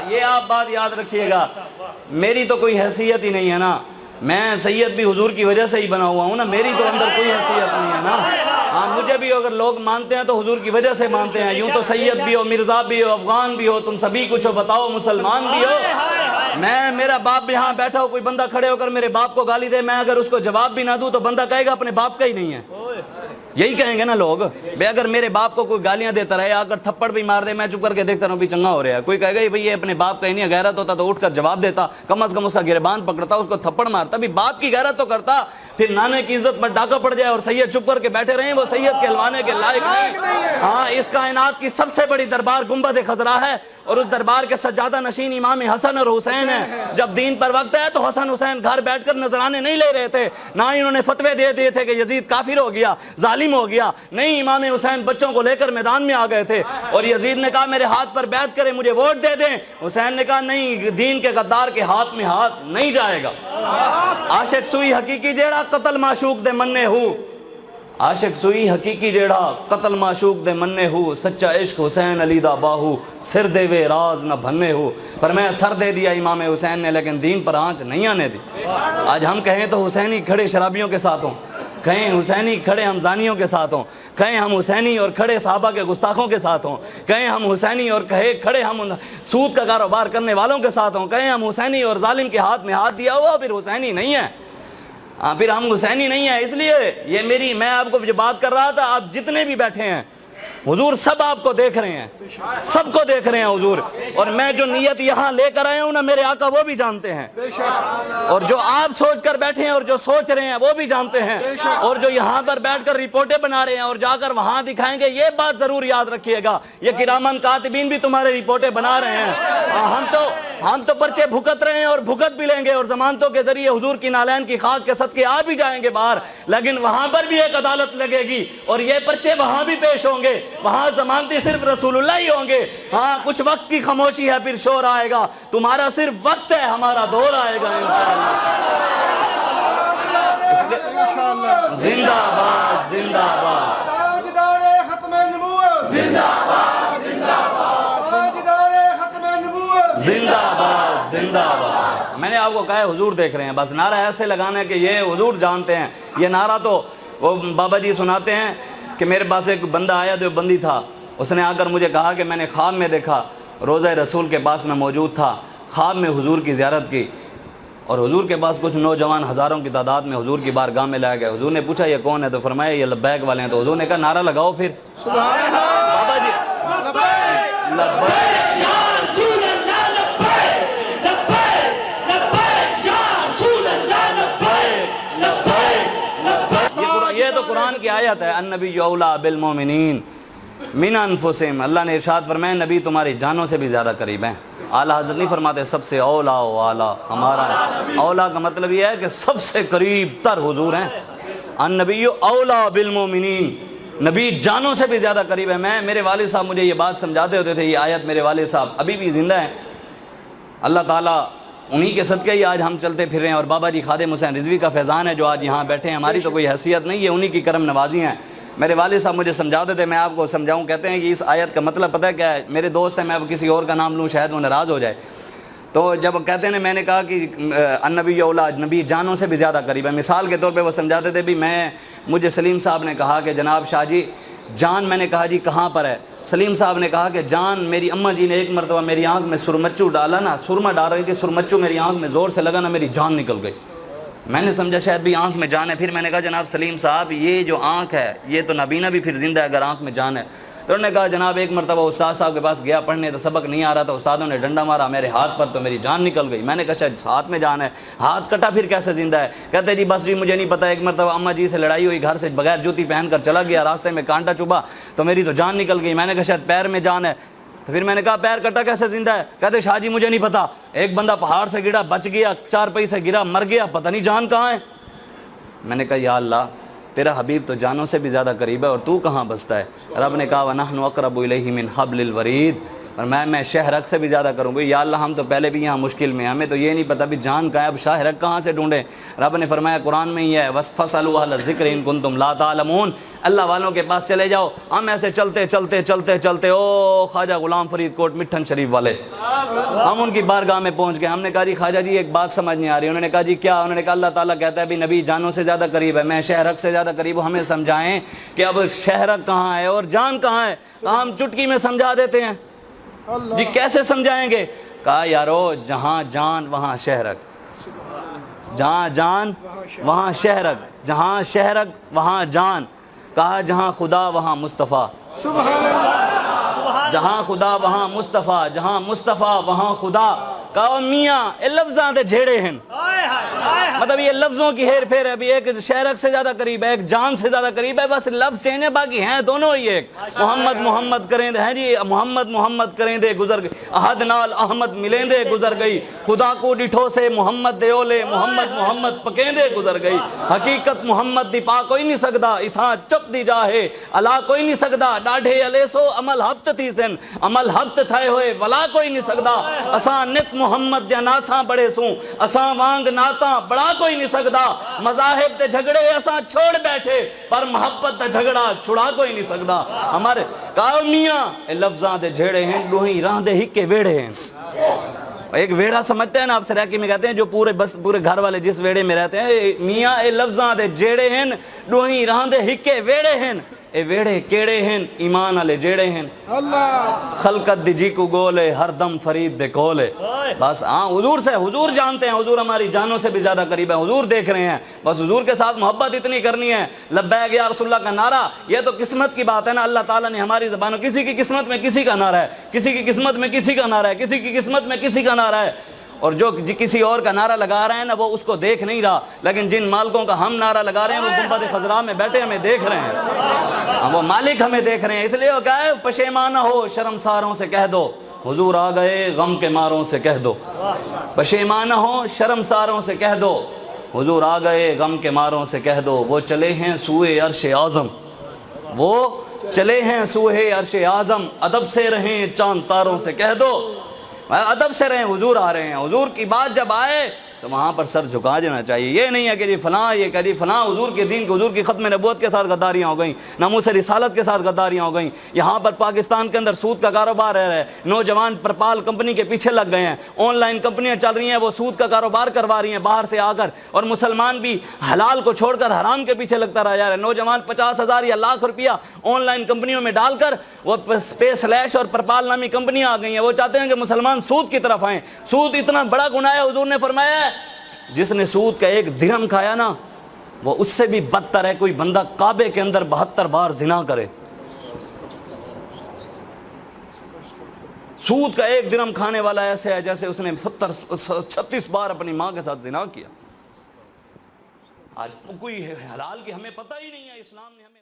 یہ آپ بات یاد رکھیے گا، میری تو کوئی حیثیت ہی نہیں ہے نا، میں سید بھی حضور کی وجہ سے ہی بنا ہوا ہوں نا، میری تو اندر کوئی حیثیت نہیں ہے نا۔ ہاں مجھے بھی اگر لوگ مانتے ہیں تو حضور کی وجہ سے مانتے ہیں، یوں تو سید بھی ہو، مرزا بھی ہو، افغان بھی ہو، تم سبھی کچھ ہو، بتاؤ مسلمان بھی ہو۔ میرا باپ بھی یہاں بیٹھا ہو، کوئی بندہ کھڑے ہو کر میرے باپ کو گالی دے، میں اگر اس کو جواب بھی نہ دوں تو بندہ کہے گا اپنے باپ کا ہی نہیں ہے، یہی کہیں گے نا لوگ۔ بھئی اگر میرے باپ کو کوئی گالیاں دیتا رہے، اگر تھپڑ بھی مار دے، میں چپ کر کے دیکھتا رہوں بھی چنگا ہو رہا ہے، کوئی کہے گا بھئی یہ اپنے باپ کا ہی نہیں ہے، غیرت ہوتا تو اٹھ کر جواب دیتا، کم از کم اس کا گریبان پکڑتا، اس کو تھپڑ مارتا، بھی باپ کی غیرت تو کرتا۔ پھر نانے کی عزت پر ڈاکہ پڑ جائے اور سید چپ کر کے بیٹھے رہیں، وہ سید کہلوانے کے لائق نہیں۔ ہاں اس کائنات کی سب سے بڑی دربار گنبد خضرا ہے، اور اس دربار کے سجادہ نشین امام حسن اور حسین ہیں۔ جب دین پر وقت ہے تو حسن حسین گھر بیٹھ کر نذرانے نہیں لے رہے تھے، نہ ہی انہوں نے فتوے دے دیے تھے کہ یزید کافر ہو گیا، ظالم ہو گیا، نہیں، امام حسین بچوں کو لے کر میدان میں آ گئے تھے، اور یزید نے کہا میرے ہاتھ پر بیعت کریں، مجھے ووٹ دے دیں، حسین نے کہا نہیں، دین کے غدار کے ہاتھ میں ہاتھ نہیں جائے گا۔ عاشق سوئی حقیقی جیڑا قتل معشوق دے مننے ہو، عاشق سوئی حقیقی جیڑا قتل معشوق دے مننے ہو، سچا عشق حسین علی دا باہو، سر دے وے راز نہ بھنے ہو۔ پر میں سر دے دیا امام حسین نے، لیکن دین پر آنچ نہیں آنے دی۔ آج ہم کہیں تو حسینی کھڑے شرابیوں کے ساتھ ہوں، کہیں حسینی کھڑے ہم زانیوں کے ساتھ ہوں، کہیں ہم حسینی اور کھڑے صحابہ کے گستاخوں کے ساتھ ہوں، کہیں ہم حسینی اور کھڑے ہم سود کا کاروبار کرنے والوں کے ساتھ ہوں، کہیں ہم حسینی اور ظالم کے ہاتھ میں ہاتھ دیا ہوا پھر حسینی نہیں ہے، پھر ہم حسینی نہیں ہیں۔ اس لیے یہ میں آپ کو جو بات کر رہا تھا، آپ جتنے بھی بیٹھے ہیں حضور سب آپ کو دیکھ رہے ہیں، سب کو دیکھ رہے ہیں حضور، اور میں جو نیت یہاں لے کر آیا ہوں نا، میرے آقا وہ بھی جانتے ہیں، اور جو آپ سوچ کر بیٹھے ہیں اور جو سوچ رہے ہیں وہ بھی جانتے ہیں، اور جو یہاں پر بیٹھ کر رپورٹیں بنا رہے ہیں اور جا کر وہاں دکھائیں گے، یہ بات ضرور یاد رکھیے گا، یہ کرامن کاتبین بھی تمہارے رپورٹیں بنا رہے ہیں۔ ہم تو پرچے بھگت رہے ہیں اور بھگت بھی لیں گے، اور ضمانتوں کے ذریعے حضور کی نالین کی خاک کے صدقے آ بھی جائیں گے باہر، لیکن وہاں پر بھی ایک عدالت لگے گی اور یہ پرچے وہاں بھی پیش ہوں گے، وہاں ضمانتی صرف رسول اللہ ہی ہوں گے۔ ہاں کچھ وقت کی خاموشی ہے، پھر شور آئے گا، تمہارا صرف وقت ہے، ہمارا دور آئے گا انشاءاللہ۔ زندہ باد، زندہ باد، تاجدار ختم نبوت، زندہ باد، زندہ باد، تاجدار ختم نبوت، زندہ باد، زندہ باد۔ میں نے آپ کو کہا ہے حضور دیکھ رہے ہیں، بس نعرہ ایسے لگانا ہے کہ یہ حضور جانتے ہیں۔ یہ نعرہ تو وہ بابا جی سناتے ہیں کہ میرے پاس ایک بندہ آیا جو بندی تھا، اس نے آ کر مجھے کہا کہ میں نے خواب میں دیکھا، روضہ رسول کے پاس میں موجود تھا، خواب میں حضور کی زیارت کی، اور حضور کے پاس کچھ نوجوان ہزاروں کی تعداد میں حضور کی بارگاہ میں لائے گئے۔ حضور نے پوچھا یہ کون ہے؟ تو فرمایا یہ لبیک والے ہیں۔ تو حضور نے کہا نعرہ لگاؤ پھر۔ سبحان اللہ، بابا جی لبیک، لبیک یا رسول اللہ لبیک، لبیک، لبیک، یا رسول اللہ لبیک، لبیک، لبیک۔ یہ تو قرآن کی آیت ہے، النبی اولیٰ بالمومنین من انفسہم۔ اللہ نے ارشاد فرمایا نبی تمہاری جانوں سے بھی زیادہ قریب ہیں۔ اعلیٰ حضرت نہیں فرماتے سب سے اولیٰ و اعلیٰ ہمارا ہے، اولیٰ کا مطلب یہ ہے کہ سب سے قریب تر حضور ہیں۔ النبی اولیٰ بالمومنین، نبی جانوں سے بھی زیادہ قریب ہے۔ میرے والد صاحب مجھے یہ بات سمجھاتے ہوتے تھے، یہ آیت میرے والد صاحب ابھی بھی زندہ ہیں، اللہ تعالیٰ انہی کے صدقے ہی آج ہم چلتے پھر رہے ہیں، اور بابا جی خادم حسین رضوی کا فیضان ہے جو آج یہاں بیٹھے ہیں، ہماری تو کوئی حیثیت نہیں ہے، انہی کی کرم نوازی ہیں۔ میرے والد صاحب مجھے سمجھاتے تھے، میں آپ کو سمجھاؤں، کہتے ہیں کہ اس آیت کا مطلب پتہ ہے کیا ہے؟ میرے دوست ہیں، میں اب کسی اور کا نام لوں شاید وہ ناراض ہو جائے، تو جب کہتے ہیں میں نے کہا کہ النبی اولیٰ، نبی جانوں سے بھی زیادہ قریب ہے، مثال کے طور پہ وہ سمجھاتے تھے بھی مجھے سلیم صاحب نے کہا کہ جناب شاہ جی جان، میں نے کہا جی کہاں پر ہے؟ سلیم صاحب نے کہا کہ جان میری اماں جی نے ایک مرتبہ میری آنکھ میں سرمچو ڈالا نا، سرما ڈال رہی تھی، سرمچو میری آنکھ میں زور سے لگا نا، میری جان نکل گئی۔ میں نے سمجھا شاید بھی آنکھ میں جان ہے، پھر میں نے کہا جناب سلیم صاحب یہ جو آنکھ ہے یہ تو نابینا بھی پھر زندہ ہے اگر آنکھ میں جان ہے۔ تو انہوں نے کہا جناب ایک مرتبہ استاد صاحب کے پاس گیا پڑھنے، تو سبق نہیں آ رہا تھا، استادوں نے ڈنڈا مارا میرے ہاتھ پر تو میری جان نکل گئی۔ میں نے کہا شاید ہاتھ میں جان ہے، ہاتھ کٹا پھر کیسے زندہ ہے؟ کہتے جی بس جی مجھے نہیں پتا، ایک مرتبہ اماں جی سے لڑائی ہوئی، گھر سے بغیر جوتی پہن کر چلا گیا، راستے میں کانٹا چبھا تو میری تو جان نکل گئی۔ میں نے کہا شاید پیر میں جان ہے، تو پھر میں نے کہا پیر کٹا کیسے زندہ ہے؟ کہتے شاہ جی مجھے نہیں پتا، ایک بندہ پہاڑ سے گرا بچ گیا، چار پئی سے گرا مر گیا، پتہ نہیں جان کہاں ہے۔ میں نے کہا یا اللہ تیرا حبیب تو جانوں سے بھی زیادہ قریب ہے اور تو کہاں بستا ہے؟ رب نے کہا وَنَحْنُ أَقْرَبُ إِلَيْهِ مِنْ حَبْلِ الْوَرِيدِ، اور میں شہرک سے بھی زیادہ کروں گا. یا اللہ ہم تو پہلے بھی یہاں مشکل میں ہیں, ہمیں تو یہ نہیں پتہ بھی جان کہاں ہے, اب شہرک کہاں سے ڈھونڈیں. رب نے فرمایا قرآن میں ہی ہے فَاسْأَلُوا أَهْلَ الذِّكْرِ إِن كُنتُمْ لَا تَعْلَمُونَ, اللہ والوں کے پاس چلے جاؤ. ہم ایسے چلتے او خواجہ غلام فرید کوٹ مٹھن شریف والے, ہم ان کی بارگاہ میں پہنچ گئے. ہم نے کہا جی خواجہ جی ایک بات سمجھ نہیں آ رہی. انہوں نے کہا جی کیا؟ انہوں نے کہا اللہ تعالیٰ کہتا ہے بھی نبی جانوں سے زیادہ قریب ہے, میں شہرک سے زیادہ قریب ہوں, ہمیں سمجھائیں کہ اب شہرک کہاں ہے اور جان کہاں ہے. ہم چٹکی میں سمجھا دیتے ہیں. جی کیسے سمجھائیں گے؟ کہا یارو جہاں جان وہاں شہرک, جہاں جان وہاں شہرک, جہاں شہرک وہاں جان. کہا جہاں خدا وہاں مصطفیٰ, جہاں خدا وہاں مصطفیٰ, جہاں مصطفیٰ وہاں خدا. کہا میاں یہ لفظاں دے جھیڑے ہیں, مطلب یہ لفظوں کی ہیر پھیر ہے. ابھی ایک شہرک سے زیادہ قریب ہے, ایک جان سے زیادہ قریب ہے, بس لفظ چینج ہے, باقی ہیں دونوں ہی ایک. محمد کریں دے ہیں جی, محمد کریں دے گزر گئی, احد نال احمد ملیں دے گزر گئی, خدا کو ڈٹھو سے محمد دے اولے, محمد پکیں دے گزر گئی. حقیقت محمد دی پا کوئی نہیں سکدا, اتھاں چپ دی جاہے اللہ کوئی نہیں سکدا. ڈاڑھے علیسو عمل ہفت تھی سن, عمل ہفت تھائے ہوئے ولا کوئی نہیں سکدا. اساں نت محمد دیا ناتاں بڑے سوں, اساں وانگ ناتاں بڑا کوئی نہیں سکدا. مذاہب تے جھگڑے اساں چھوڑ بیٹھے, پر محبت تے جھگڑا چھڑا کوئی نہیں سکدا. ہمارے کہا میاں اے لفظاں دے جھیڑے ہیں, ڈوہیں راہ دے ہکے ویڑے ہیں. ایک ویڑا سمجھتے ہیں نا آپ سراکی میں کہتے ہیں جو پورے گھر والے جس ویڑے میں رہتے ہیں, میاں اے لفظاں دے جھیڑے ہیں, ڈوہیں راہ دے ہکے ویڑے ہیں. اے ویڑے کیڑے ہیں ایمان والے جیڑے ہیں. خلقت دی جی کو گولے ہر دم فرید دے کولے. بس ہاں حضور سے, حضور جانتے ہیں, حضور ہماری جانوں سے بھی زیادہ قریب ہے, حضور دیکھ رہے ہیں. بس حضور کے ساتھ محبت اتنی کرنی ہے. لبیک یا رسول اللہ کا نعرہ یہ تو قسمت کی بات ہے نا. اللہ تعالیٰ نے ہماری زبانوں, کسی کی قسمت میں کسی کا نعرہ ہے, کسی کی قسمت میں کسی کا نعرہ ہے, کسی کی قسمت میں کسی کا نعرہ ہے. اور جو کسی اور کا نعرہ لگا رہے ہیں نا وہ اس کو دیکھ نہیں رہا, لیکن جن مالکوں کا ہم نعرہ لگا رہے ہیں وہ گنبد خضراء میں بیٹھے ہمیں دیکھ رہے ہیں, وہ مالک ہمیں دیکھ رہے ہیں. اس لیے وہ کہا ہے پشیمانہ ہو شرمساروں سے کہہ دو, حضور آ گئے غم کے ماروں سے کہہ دو. پشیمانہ ہو شرمساروں سے کہہ دو, حضور آ گئے غم کے ماروں سے کہہ دو. وہ چلے ہیں سوئے عرش اعظم, وہ چلے ہیں سوئے عرش اعظم. ادب سے رہیں چاند تاروں سے کہہ دو, ادب سے رہیں, حضور آ رہے ہیں. حضور کی بات جب آئے تو وہاں پر سر جھکا دینا چاہیے. یہ نہیں ہے کہ جی فلاں یہ کہ جی فلاں حضور کے دین, حضور کی ختم نبوت کے ساتھ غداریاں ہو گئیں, ناموس رسالت کے ساتھ غداریاں ہو گئیں. یہاں پر پاکستان کے اندر سود کا کاروبار ہے, نوجوان پرپال کمپنی کے پیچھے لگ گئے ہیں, آن لائن کمپنیاں چل رہی ہیں, وہ سود کا کاروبار کروا رہی ہیں باہر سے آ کر, اور مسلمان بھی حلال کو چھوڑ کر حرام کے پیچھے لگتا رہ جا رہا ہے. نوجوان 50,000 یا لاکھ روپیہ آن لائن کمپنیوں میں ڈال کر وہ اسپیس لیش اور پرپال نامی کمپنیاں آ گئی ہیں. وہ چاہتے ہیں کہ مسلمان سود کی طرف آئیں. سود اتنا بڑا گناہ ہے, حضور نے فرمایا ہے جس نے سود کا ایک درہم کھایا نا وہ اس سے بھی بدتر ہے کوئی بندہ کعبے کے اندر 72 بار زنا کرے. سود کا ایک درہم کھانے والا ایسے ہے جیسے اس نے 36 بار اپنی ماں کے ساتھ زنا کیا. آج کوئی حلال کی ہمیں پتہ ہی نہیں ہے, اسلام نے ہمیں